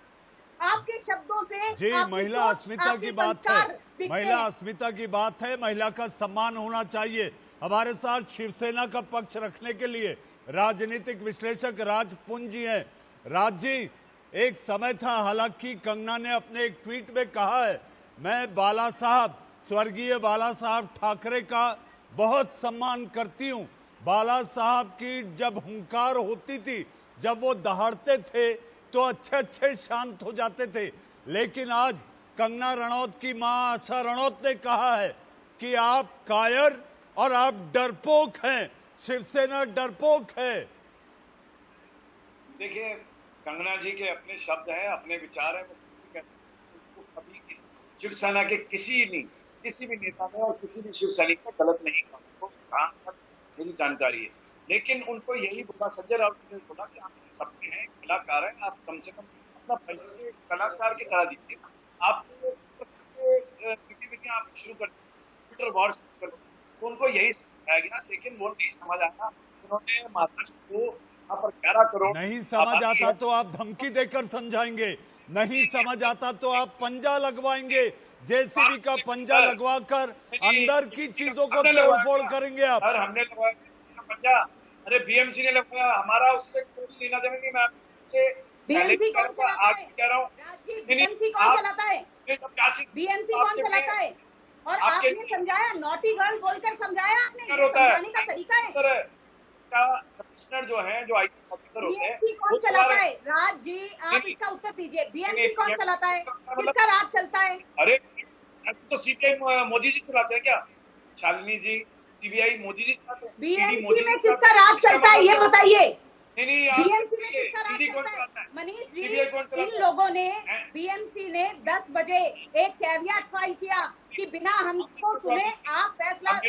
आपके शब्दों से जी, महिला अस्मिता की बात है, महिला अस्मिता की बात है, महिला का सम्मान होना चाहिए। हमारे साथ शिवसेना का पक्ष रखने के लिए राजनीतिक विश्लेषक राज पुंज जी हैं। राज जी, एक समय था, हालांकि कंगना ने अपने एक ट्वीट में कहा है, मैं बाला साहब, स्वर्गीय बाला साहब ठाकरे का बहुत सम्मान करती हूं। बाला साहब की जब हुंकार होती थी, जब वो दहाड़ते थे तो अच्छे शांत हो जाते थे। लेकिन आज कंगना रणौत की मां आशा रणौत ने कहा है कि आप कायर और आप डरपोक हैं, शिवसेना डरपोक है। देखिए, कंगना जी के अपने शब्द हैं, अपने विचार हैं। अभी शिवसेना के किसी ने किसी भी नेता ने और किसी भी शिव सैनिक ने गलत नहीं कहा, तो मेरी जानकारी है। लेकिन उनको यही बोला, संजय राउत ने बोला कि आप सबके हैं, कलाकार हैं, आप कम से कम अपना पहले कलाकार के करा दीजिए, आप गतिविधियां आप शुरू कर ट्विटर वॉर शुरू कर। तो उनको यही समझाया गया, लेकिन वो नहीं समझ आया। उन्होंने महाराष्ट्र को यहाँ पर 11 करोड़ नहीं समझ आता तो आप धमकी देकर समझाएंगे, नहीं समझ आता तो आप पंजा लगवाएंगे, जेसीबी का पंजा लगवा कर अंदर की चीजों को तोड़फोड़ करेंगे आप। सर हमने लगवाया पंजा, अरे बीएमसी ने लगवाया, हमारा उससे कोई लेना देना नहीं। मैं आपसे बीएमसी कौन चलाता है? कह रहा हूँ, बीएमसी कौन चलाता है? बीएमसी कौन चलाता है? और आपने समझाया, नॉटी गर्ल बोलकर समझाया आपने, समझाने का तरीका है। कमिश्नर जो है, जो आईपीएस ऑफिसर होते हैं, बीएमसी कौन चलाता है? राज जी आप इसका उत्तर दीजिए, बीएमसी कौन चलाता है? किसका राज चलता है? अरे तो सीबीआई मोदी जी चलाते हैं क्या? शालिनी जी, सीबीआई मोदी जी चलाते हैं? बीएमसी में किसका राज चलता है ये बताइए। नहीं बीएमसी में किसका राज चलता है? मनीष जी, इन लोगों ने, बीएमसी ने 10 बजे एक कैवियट फाइल किया कि बिना हमको सुने आप फैसला ना दें।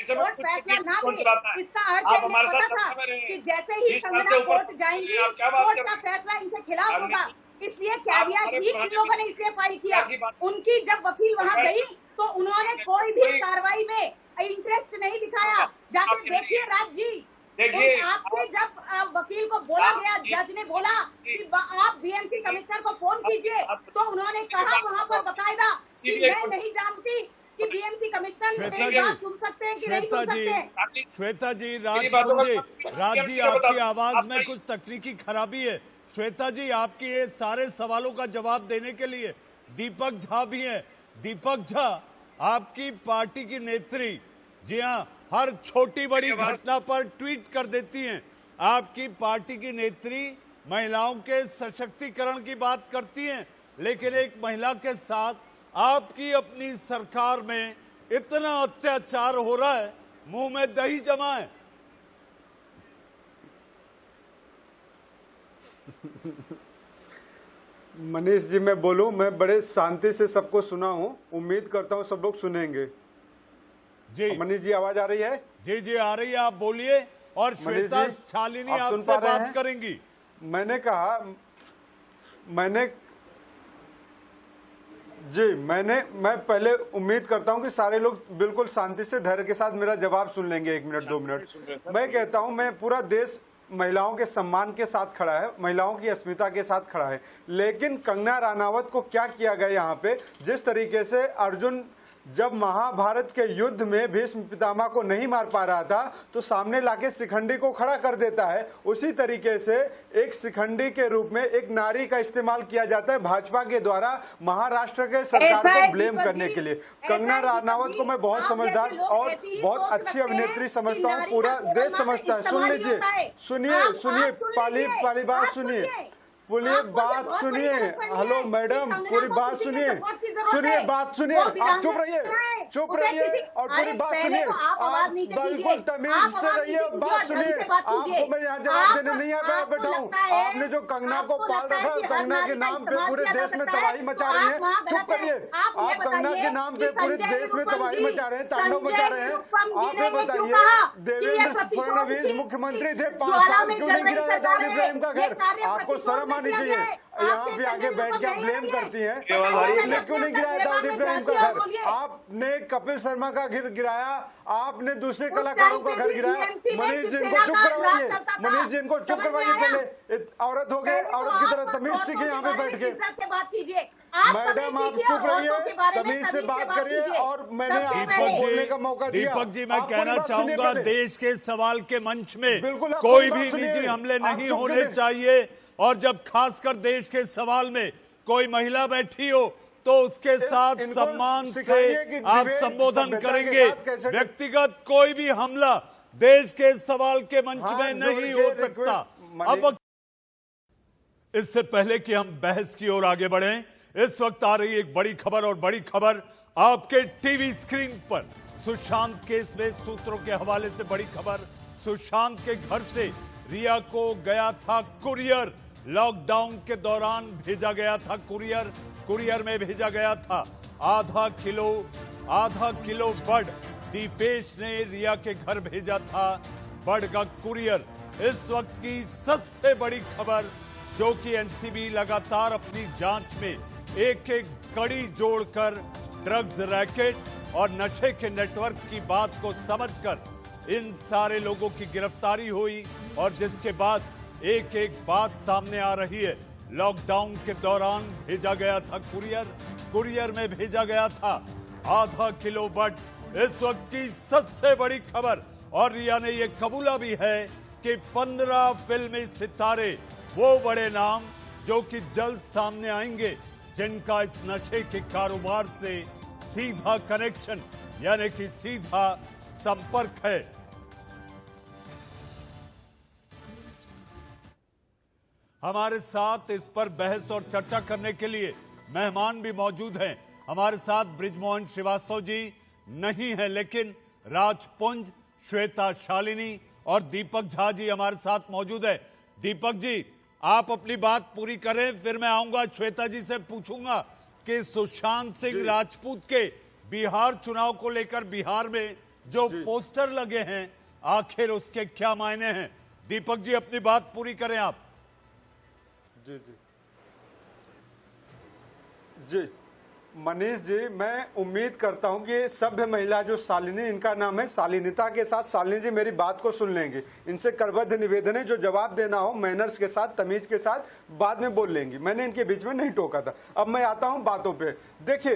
इसका अर्थ ये पता था कि जैसे ही कंगना कोर्ट जाएंगी, कोर्ट का फैसला इनके खिलाफ होगा, इसलिए कैवियट भी इन लोगों ने इसलिए फाइल किया। उनकी जब वकील वहां गई तो उन्होंने कोई भी कार्रवाई में इंटरेस्ट नहीं दिखाया। जाके देखिए राज जी, आपके जब वकील को बोला गया, जज ने बोला कि आप बीएमसी कमिश्नर को फोन कीजिए, तो उन्होंने कहा वहां पर बकायदा कि मैं नहीं जानती कि बीएमसी कमिश्नर मेरी बात सुन सकते हैं कि नहीं सुन सकते हैं। श्वेता जी, राज जी आपकी आवाज में कुछ तकनीकी खराबी है। श्वेता जी, आपके ये सारे सवालों का जवाब देने के लिए दीपक झा भी हैं। दीपक झा, आपकी पार्टी की नेत्री, जी हाँ, हर छोटी बड़ी घटना पर ट्वीट कर देती हैं। आपकी पार्टी की नेत्री महिलाओं के सशक्तिकरण की बात करती हैं, लेकिन एक महिला के साथ आपकी अपनी सरकार में इतना अत्याचार हो रहा है, मुंह में दही जमा है। मनीष जी, मैं बोलूं, मैं बड़े शांति से सबको सुना हूं, उम्मीद करता हूं सब लोग सुनेंगे। जी मनीष जी, आवाज आ रही है? जी जी आ रही है, आप बोलिए। और श्वेता शालिनी आपसे बात करेंगी। मैंने कहा, मैं पहले उम्मीद करता हूं कि सारे लोग बिल्कुल शांति से धैर्य के साथ मेरा जवाब सुन लेंगे। 1 मिनट 2 मिनट। मैं कहता हूं, मैं पूरा देश महिलाओं के सम्मान के साथ खड़ा है, महिलाओं की अस्मिता के साथ खड़ा है, लेकिन कंगना रनावत को क्या किया गया यहाँ पे, जिस तरीके से अर्जुन जब महाभारत के युद्ध में भीष्म पितामह को नहीं मार पा रहा था तो सामने लाके शिखंडी को खड़ा कर देता है, उसी तरीके से एक शिखंडी के रूप में एक नारी का इस्तेमाल किया जाता है भाजपा के द्वारा महाराष्ट्र के सरकार को ब्लेम करने के लिए। कंगना रनावत को मैं बहुत समझदार और बहुत अच्छी अभिनेत्री समझता हूँ, पूरा देश समझता है। सुन लीजिए, सुनिए, पहली बात सुनिए, पूरी बात सुनिए। हेलो मैडम, पूरी बात सुनिए, बात सुनिए। आप चुप रहिए और पूरी बात सुनिए। आप बिल्कुल तमीज से रहिए, बात सुनिए। आपको मैं यहाँ जवाब देने नहीं आया बैठा हूँ। आपने जो कंगना को पाल रखा, कंगना के नाम पे पूरे देश में तबाही मचा रही है। चुप करिए, आप कंगना के नाम पे पूरे देश में तबाही मचा रहे हैं, तांडव मचा रहे हैं। आप ये बताइए, देवेंद्र फडणवीस मुख्यमंत्री थे, 5 साल क्यों नहीं गिराया दाऊद इब्राहिम का घर? आपको शर्म आनी चाहिए। यहाँ पे आगे बैठ के आप ब्लेम करती हैं, आपने क्यों नहीं गिराया दाऊद इब्राहिम का घर? आपने कपिल शर्मा का घर गिराया, आपने दूसरे कलाकारों का घर गिराया। मनीष जी इनको चुप करवाइए, मनीष जी इनको चुप करवाइए। पहले औरत हो गए, औरत की तरह तमीज सीखे यहाँ पे बैठ के। मैडम आप चुप रहिए, तमीज से बात करिए। और मैंने आपको बोलने का मौका दिया। दीपक जी, मैं कहना चाहूंगा, देश के सवाल के मंच में कोई भी निजी हमले नहीं होने चाहिए, और जब खासकर देश के सवाल में कोई महिला बैठी हो तो उसके साथ सम्मान से आप संबोधन करेंगे। व्यक्तिगत कोई भी हमला देश के सवाल के मंच में नहीं हो सकता। अब इससे पहले कि हम बहस की ओर आगे बढ़ें, इस वक्त आ रही एक बड़ी खबर, और बड़ी खबर आपके टीवी स्क्रीन पर। सुशांत केस में सूत्रों के हवाले से बड़ी खबर। सुशांत के घर से रिया को गया था कुरियर, लॉकडाउन के दौरान भेजा गया था कुरियर में भेजा गया था आधा किलो आधा किलो बड दीपेश ने रिया के घर भेजा था। बड का कुरियर इस वक्त की सबसे बड़ी खबर, जो कि एनसीबी लगातार अपनी जांच में एक एक कड़ी जोड़कर ड्रग्स रैकेट और नशे के नेटवर्क की बात को समझकर इन सारे लोगों की गिरफ्तारी हुई और जिसके बाद एक एक बात सामने आ रही है। लॉकडाउन के दौरान भेजा गया था कुरियर में भेजा गया था आधा किलो बड, इस वक्त की सबसे बड़ी खबर। और रिया ने यह कबूला भी है कि 15 फिल्मी सितारे, वो बड़े नाम जो कि जल्द सामने आएंगे, जिनका इस नशे के कारोबार से सीधा कनेक्शन यानी कि सीधा संपर्क है। हमारे साथ इस पर बहस और चर्चा करने के लिए मेहमान भी मौजूद हैं। हमारे साथ बृजमोहन श्रीवास्तव जी नहीं है, लेकिन राजपुंज, श्वेता शालिनी और दीपक झा जी हमारे साथ मौजूद है। दीपक जी, आप अपनी बात पूरी करें, फिर मैं आऊंगा श्वेता जी से पूछूंगा कि सुशांत सिंह राजपूत के बिहार चुनाव को लेकर बिहार में जो पोस्टर लगे हैं, आखिर उसके क्या मायने हैं। दीपक जी, अपनी बात पूरी करें आप। जी जी जी मनीष जी, मैं उम्मीद करता हूं कि सभ्य महिला जो शालिनी, इनका नाम है, शालीनिता के साथ शालिनी जी मेरी बात को सुन लेंगे। इनसे करबद्ध निवेदन है, जो जवाब देना हो मैनर्स के साथ, तमीज के साथ बाद में बोल लेंगी। मैंने इनके बीच में नहीं टोका था। अब मैं आता हूं बातों पे। देखिए,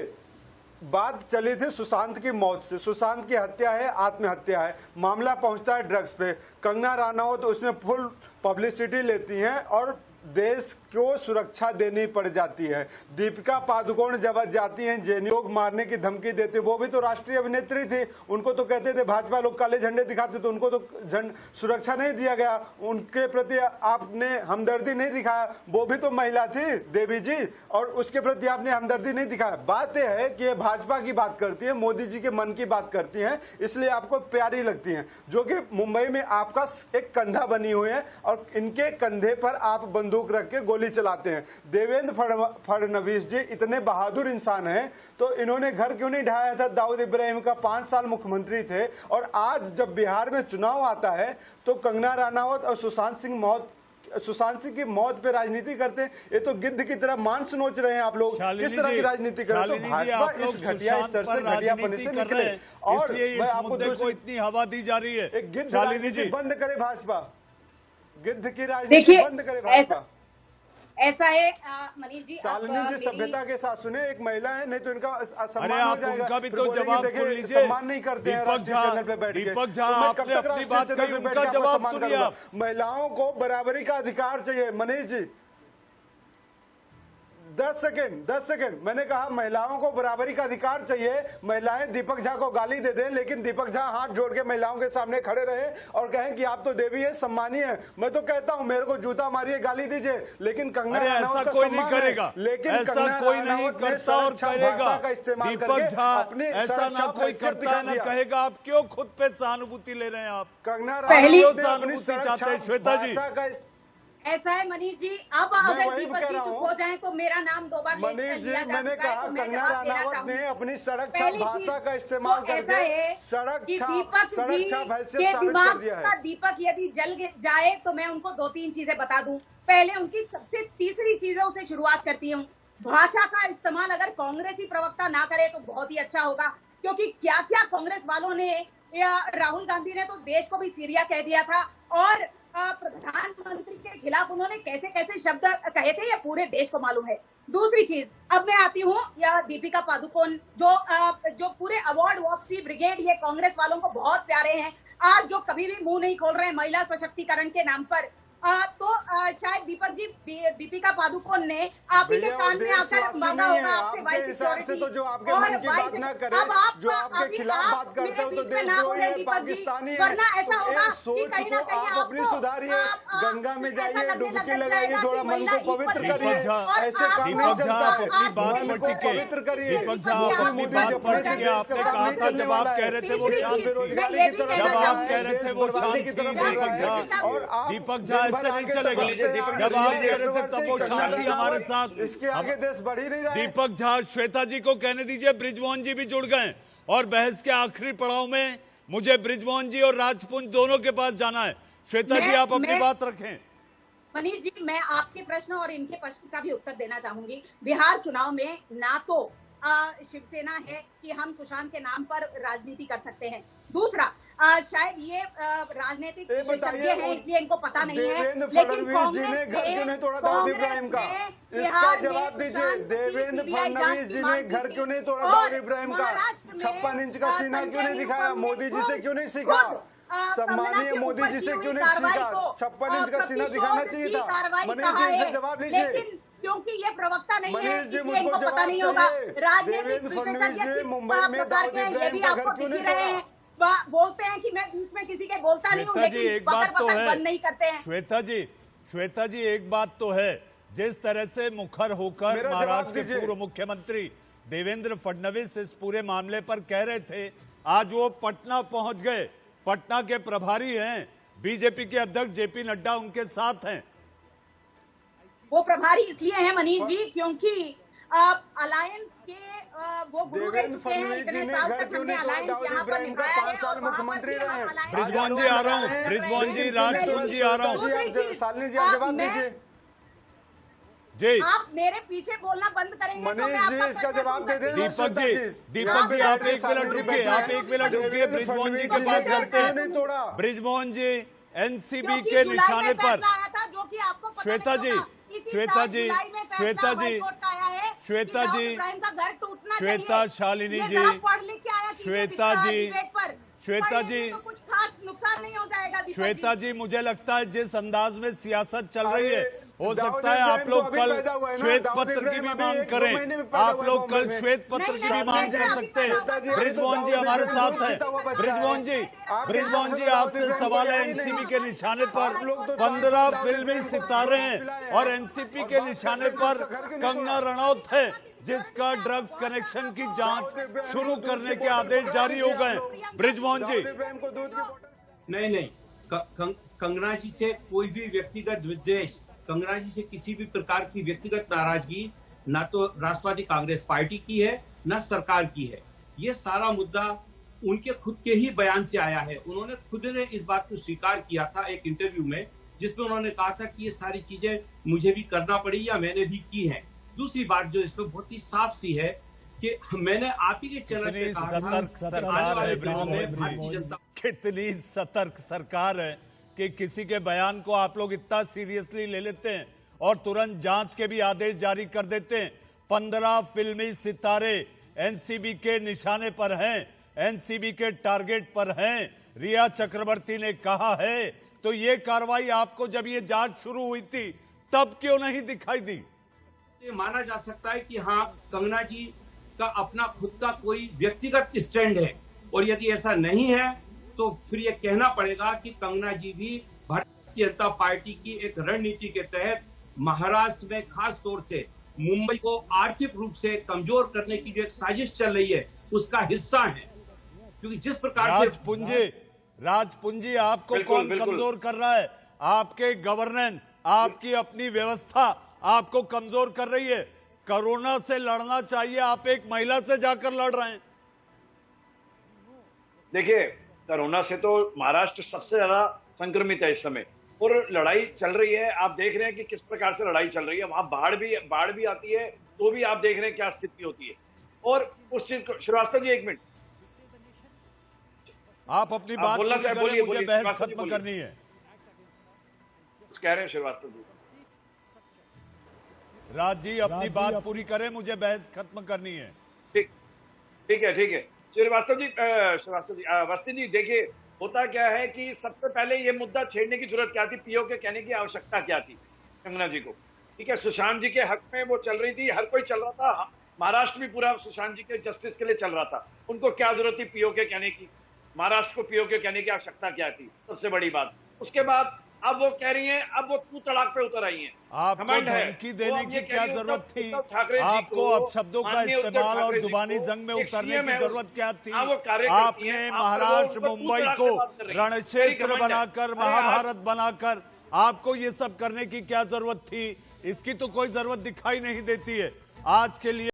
बात चली थी सुशांत की मौत से। सुशांत की हत्या है, आत्महत्या है, मामला पहुंचता है ड्रग्स पे। कंगना राणावत तो उसमें फुल पब्लिसिटी लेती हैं और देश को सुरक्षा देनी पड़ जाती है। दीपिका पादुकोण जब जाती हैं जेएनयू, लोग मारने की धमकी देते, वो भी तो राष्ट्रीय अभिनेत्री थी। उनको तो कहते थे भाजपा लोग काले झंडे दिखाते, तो उनको तो सुरक्षा नहीं दिया गया, उनके प्रति आपने हमदर्दी नहीं दिखाया। वो भी तो महिला थी देवी जी, और उसके प्रति आपने हमदर्दी नहीं दिखाया। बात यह है कि भाजपा की बात करती है, मोदी जी के मन की बात करती है, इसलिए आपको प्यारी लगती है, जो कि मुंबई में आपका एक कंधा बनी हुई है और इनके कंधे पर आप बंदूक रख के गोली चलाते हैं। देवेंद्र फडणवीस जी इतने बहादुर इंसान हैं, तो इन्होंने घर क्यों नहीं ढाया था दाऊद इब्राहिम का? 5 साल मुख्यमंत्री थे। और आज जब बिहार में चुनाव आता है तो कंगना राणावत और सुशांत सिंह की मौत पे राजनीति करते हैं। ये तो गिद्ध की तरह मांस नोच रहे हैं आप लोग। किस तरह की राजनीति कर रहे हैं? तो भाजपा इस घटिया स्तर से घटियापनी से निकले, और मैं आपको को इतनी हवा दी जा रही है। एक गिद्ध राजनीति बंद करे भाजपा, गिद्ध की राजनीति बंद करे भाजपा। ऐसा है मनीष जी, शालिनी जी सभ्यता के साथ सुने, एक महिला है, नहीं तो इनका सम्मान हो जाएगा। उनका भी तो जवाब सुन लीजिए। सम्मान नहीं करते हैं राष्ट्रीय चैनल पे बैठ के। दीपक झा, आपने अपनी बात कही, उनका जवाब सुनिए। महिलाओं को बराबरी का अधिकार चाहिए। मनीष जी 10 सेकंड मैंने कहा महिलाओं को बराबरी का अधिकार चाहिए। महिलाएं दीपक झा को गाली दे दें, लेकिन दीपक झा हाथ जोड़ के महिलाओं के सामने खड़े रहे और कहें कि आप तो देवी है, सम्मानीय है। मैं तो कहता हूं मेरे को जूता मारिए, गाली दीजिए, लेकिन कंगना राणावत का कोई नहीं करेगा, लेकिन ऐसा कोई नहीं करता और करेगा। दीपक झा ऐसा ना कोई करता ना कहेगा। आप क्यों खुद पे सहानुभूति ले रहे हैं? आप कंगना राणावत सहानुभूति चाहते हैं? श्वेता जी, ऐसा है मनीष जी, अब अगर दीपक जी चुप हो जाएं तो मेरा नाम दोबारा मनीष जी, मैंने कहा कंगना राणावत ने अपनी सड़क छाप भाषा का इस्तेमाल करके सड़क छाप हैसियत साबित कर दिया है। दीपक यदि जल जाए तो मैं उनको 2-3 चीजें बता दूं। पहले उनकी सबसे तीसरी चीजों से शुरुआत करती हूँ। भाषा का इस्तेमाल अगर कांग्रेसी प्रवक्ता ना करे तो बहुत ही अच्छा होगा, क्योंकि क्या क्या कांग्रेस वालों ने, राहुल गांधी ने तो देश को भी सीरिया कह दिया था, और प्रधानमंत्री के खिलाफ उन्होंने कैसे कैसे शब्द कहे थे, ये पूरे देश को मालूम है। दूसरी चीज, अब मैं आती हूँ या दीपिका पादुकोण, जो पूरे अवार्ड वापसी ब्रिगेड, ये कांग्रेस वालों को बहुत प्यारे हैं। आज जो कभी भी मुंह नहीं खोल रहे हैं महिला सशक्तिकरण के नाम पर, तो शायद दीपक जी, दीपिका पादुकोण ने आप ही के कान में आकर मांगा होगा आपसे वाइस सिक्योरिटी। तो जो आपके मन की बात ना करे, जो आपके खिलाफ बात करते हो, तो देशद्रोही है, पाकिस्तानी है। तो सोच को आप अपनी सुधारिए, गंगा में जाइए, डुबकी लगाइए, थोड़ा मन को पवित्र करिए। ऐसे काम नहीं चलता है, अपनी बात मन को पवित्र करिए। दीपक झा, अपनी बात पर टिके। आपने कहा था जब आप कह रहे थे वो शांत थी, जब आप कह रहे थे वो शांत थी दीपक झा, ऐसे नहीं चलेगा। जब आप कह रहे थे तब वो शांति हमारे साथ। इसके आगे देश बढ़ ही नहीं रहा है। दीपक झा, श्वेता जी को कहने दीजिए, बृजमोहन जी भी जुड़ गए। और बहस के आखिरी पड़ाव में मुझे बृजमोहन जी और राजपुंज दोनों के पास जाना है। श्वेता जी, आप अपनी बात रखें। मनीष जी, मैं आपके प्रश्न और इनके प्रश्न का भी उत्तर देना चाहूंगी। बिहार चुनाव में ना तो शिवसेना है कि हम सुशांत के नाम पर राजनीति कर सकते हैं, दूसरा शायद ये राजनीतिक विशेषज्ञ हैं इसलिए इनको पता नहीं है, लेकिन कांग्रेस ने घर क्यों नहीं तोड़ा दाऊद इब्राहिम का? इसका जवाब दीजिए। देवेंद्र फडणवीस जी ने घर क्यों नहीं तोड़ा दाऊद इब्राहिम का? 56 इंच का सीना क्यों नहीं दिखाया? मोदी जी से क्यों नहीं सीखा? सम्मानीय मोदी जी से क्यों नहीं सीखा? 56 इंच का सीना दिखाना चाहिए था। मनीष जी, इनसे जवाब लीजिए। क्योंकि ये प्रवक्ता नहीं है, मनीष जी, मुझको पता नहीं होगा। देवेंद्र फडणवीस जी मुंबई में दाऊद इब्राहिम का घर क्यों नहीं तोड़ा? बोलते हैं कि मैं बीच में किसी के बोलता नहीं हूँ, लेकिन एक बात तो है, बंद नहीं करते हैं। श्वेता जी एक बात तो है, जिस तरह से मुखर होकर महाराष्ट्र के पूर्व मुख्यमंत्री देवेंद्र फडणवीस इस पूरे मामले पर कह रहे थे, आज वो पटना पहुंच गए। पटना के प्रभारी हैं, बीजेपी के अध्यक्ष जेपी नड्डा उनके साथ हैं। वो प्रभारी इसलिए हैं मनीष जी क्योंकि अलायंस के वो गुरु रह चुके हैं। इतने साल तक हमने अलायंस यहाँ पर निभाया है। 5 साल मुख्यमंत्री रहे हैं। बृजमोहन जी आ रहा हूँ, बृजमोहन जी, राजपुंज जी आ रहा हूँ। सालनी जी, आप जवाब दीजिए जी। आप मेरे पीछे बोलना बंद करेंगे मनीष जी, इसका जवाब दे दें। दीपक जी, आप एक मिनट रुकिए, आप एक मिनट रुकिए। बृजमोहन जी के पास चलते हैं। बृजमोहन जी, एनसीबी के निशाने पर श्वेता जी, श्वेता जी, श्वेता जी, श्वेता जी, श्वेता शालिनी जी, श्वेता जी, श्वेता जी, कुछ खास नुकसान नहीं हो जाएगा। श्वेता जी, मुझे लगता है जिस अंदाज में सियासत चल रही है, हो सकता है आप लोग कल श्वेत पत्र की भी मांग करें। आप लोग कल श्वेत पत्र की भी मांग कर सकते हैं। बृजमोहन जी हमारे साथ हैं। बृजमोहन जी, आपसे सवाल है। एनसीबी के निशाने पर 15 फिल्मी सितारे हैं और एनसीपी के निशाने पर कंगना रनौत है, जिसका ड्रग्स कनेक्शन की जांच शुरू करने के आदेश जारी हो गए। बृजमोहन जी, नहीं, कंगना जी से कोई भी व्यक्तिगत विद्वेष, कंगना जी से किसी भी प्रकार की व्यक्तिगत नाराजगी ना तो राष्ट्रवादी कांग्रेस पार्टी की है ना सरकार की है। ये सारा मुद्दा उनके खुद के ही बयान से आया है। उन्होंने खुद ने इस बात को स्वीकार किया था एक इंटरव्यू में, जिसमें उन्होंने कहा था कि ये सारी चीजें मुझे भी करना पड़ी या मैंने भी की है। दूसरी बात जो इसमें बहुत ही साफ सी है कि मैंने आप ही के चैनल पे कहा था, कितनी सतर्क सरकार है कि किसी के बयान को आप लोग इतना सीरियसली ले लेते हैं और तुरंत जांच के भी आदेश जारी कर देते हैं। 15 फिल्मी सितारे एनसीबी के निशाने पर हैं, एनसीबी के टारगेट पर हैं, रिया चक्रवर्ती ने कहा है। तो ये कार्रवाई आपको जब ये जांच शुरू हुई थी तब क्यों नहीं दिखाई दी? माना जा सकता है कि हाँ, कंगना जी का अपना खुद का कोई व्यक्तिगत स्टैंड है, और यदि ऐसा नहीं है तो फिर ये कहना पड़ेगा कि कंगना जी भी भारतीय जनता पार्टी की एक रणनीति के तहत महाराष्ट्र में खास तौर से मुंबई को आर्थिक रूप से कमजोर करने की जो एक साजिश चल रही है उसका हिस्सा है। क्योंकि जिस प्रकार राजपुंजी आपको कौन कमजोर कर रहा है? आपके गवर्नेंस, आपकी अपनी व्यवस्था आपको कमजोर कर रही है। कोरोना से लड़ना चाहिए, आप एक महिला से जाकर लड़ रहे हैं। देखिए, कोरोना से तो महाराष्ट्र सबसे ज्यादा संक्रमित है इस समय, और लड़ाई चल रही है। आप देख रहे हैं कि किस प्रकार से लड़ाई चल रही है। वहां बाढ़ भी आती है तो भी आप देख रहे हैं क्या स्थिति होती है। और उस चीज को, श्रीवास्तव जी एक मिनट, आप अपनी बात बोलिए, मुझे बहस खत्म करनी है। कुछ कह रहे हैं श्रीवास्तव जी? राज जी अपनी बात पूरी करें, मुझे बहस खत्म करनी है। ठीक है। श्रीवास्तव जी, अवस्थी जी, देखिए होता क्या है कि सबसे पहले ये मुद्दा छेड़ने की जरूरत क्या थी? पीओ के कहने की आवश्यकता क्या थी कंगना जी को? ठीक है, सुशांत जी के हक में वो चल रही थी, हर कोई चल रहा था, महाराष्ट्र भी पूरा सुशांत जी के जस्टिस के लिए चल रहा था। उनको क्या जरूरत थी पीओ के कहने की? महाराष्ट्र को पीओ के कहने की आवश्यकता क्या थी? सबसे बड़ी बात। उसके बाद अब वो कह रही हैं, अब वो तू तड़ाक पे उतर आई हैं। आपको धमकी देने की क्या जरूरत थी? आपको अपशब्दों का इस्तेमाल और जुबानी जंग में उतरने की जरूरत क्या थी? आपने महाराष्ट्र मुंबई को रणक्षेत्र बनाकर, महाभारत बनाकर, आपको ये सब करने की क्या जरूरत थी? इसकी तो कोई जरूरत दिखाई नहीं देती है आज के लिए।